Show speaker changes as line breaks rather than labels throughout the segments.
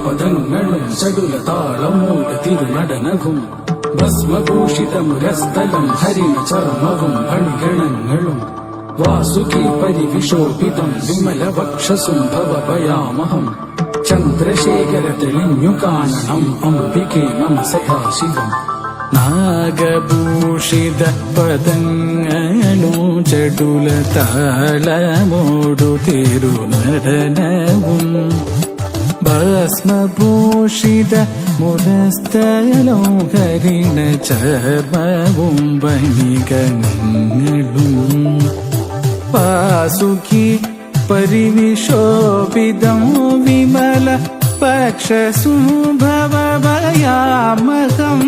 പദങ്ങളും ചടുല താളമൂട് തിരുനടനവും ഭസ്മഭൂഷിതമുരസ്ഥലം ഹരിണ ചർമ്മവും അണിഗണങ്ങളും വാസുകി പരിവിശോഭിതം വിമല വക്ഷസും ഭവഭയാമഹം ചന്ദ്രശേഖര തെളിഞ്ഞു കാണണം അംബികെ മമ സദാശിവം നാഗഭൂഷിത പദങ്ങളും ചടുല താളമോടു തിരുനടനവും ഭസ്മഭൂഷിത മുരസ്ഥലം ഹരിണ ചർമ്മവും വനിഗണങ്ങളും വാസുകി പരിവിശോഭിതം വിമല പക്ഷസുഭവഭയാമഹം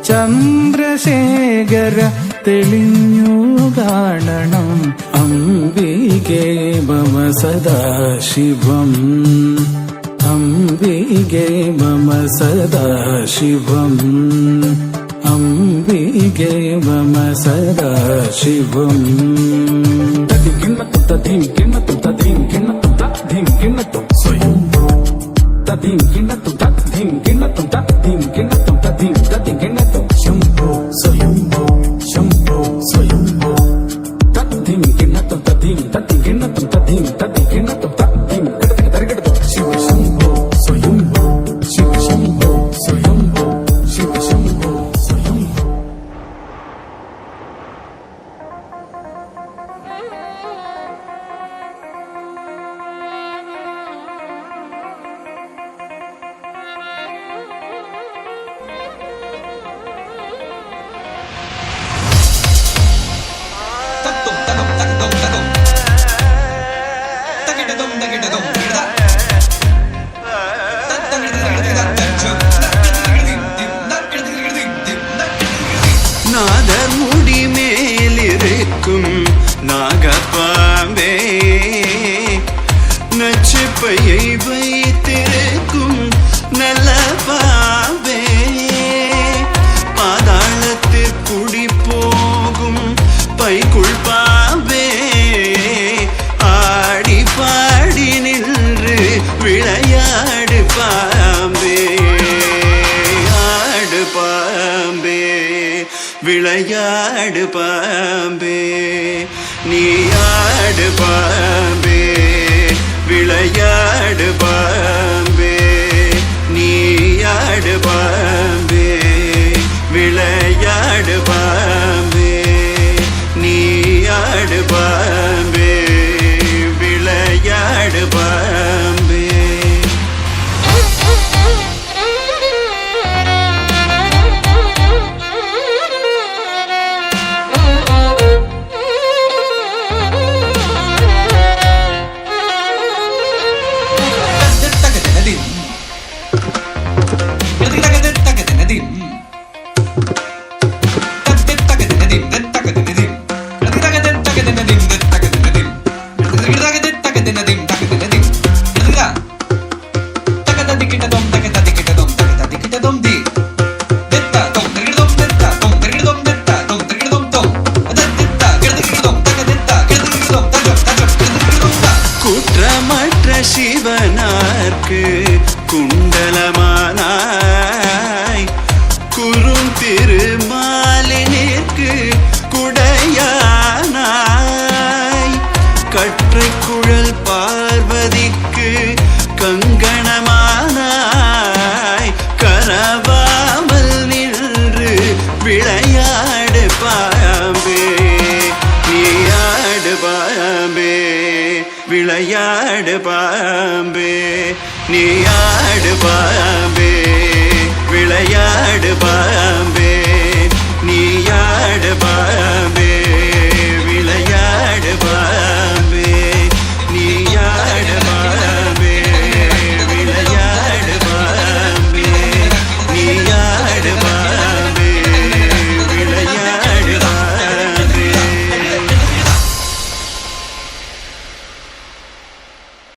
ചന്ദ്രശേഖര തെളിഞ്ഞു കാണണം അംബികെ മമ സദാശിവം അംബികെ മമ സദാശിവം അംബികെ മമ സദാശിവം തതിം കിണ്ണത്തു തതിം കിണ്ണത്തു തതിം കിണ്ണത്തു തതിം കിണ്ണത്തു സ്വയം തതിം കിണ്ണത്തു തതിം കിണ്ണത്തു തതിം കിണ്ണത്തു തതിം തതിം കിണ്ണത്തു ശംഭോ സ്വയംഭോ ശംഭോ സ്വയംഭോ തതിം കിണ്ണത്തു തതിം തതിം കിണ്ണത്തു തതിം തതിം കിണ്ണത്തു തതിം കിടതക തരകിടതു ശിവ ശംഭോ സ്വയംഭോ ശിവ ശംഭോ സ്വയംഭോ ശിവ ശംഭോ സ്വയംഭോ
நாதர் முடி மேலிருக்கும் நாகப்பாம்பே நச்சுப்பையை வைத்திருக்கும் நல்ல பாம்பே பாதாளத்தில் குடி போகும் பைக்குள் பாம்பே ஆடி பாடி நின்று விளையாடு பாம்பே ஆடு பாம்பே விளையாடு பாம்பே நீ ஆடு பாம்பே விளையாடு பாம்பே நீ ஆடு பாம்பே விளையாடு பாம்பே நீ ஆடு பாம்பே விளையாடு பாம்பே குற்றமற்ற சிவனார்க்கு குண்டலமானாய் குறும் திருமாலினிற்கு குடையானாய் கற்றை குழல் பார்வதிக்கு கங்கணமானாய் கரவாமல் நின்று விளையாடு பாம்பே நீ ஆடு பாம்பே விளையாடு பாம்பே நீ ஆடு பாம்பே விளையாடு பாம்பே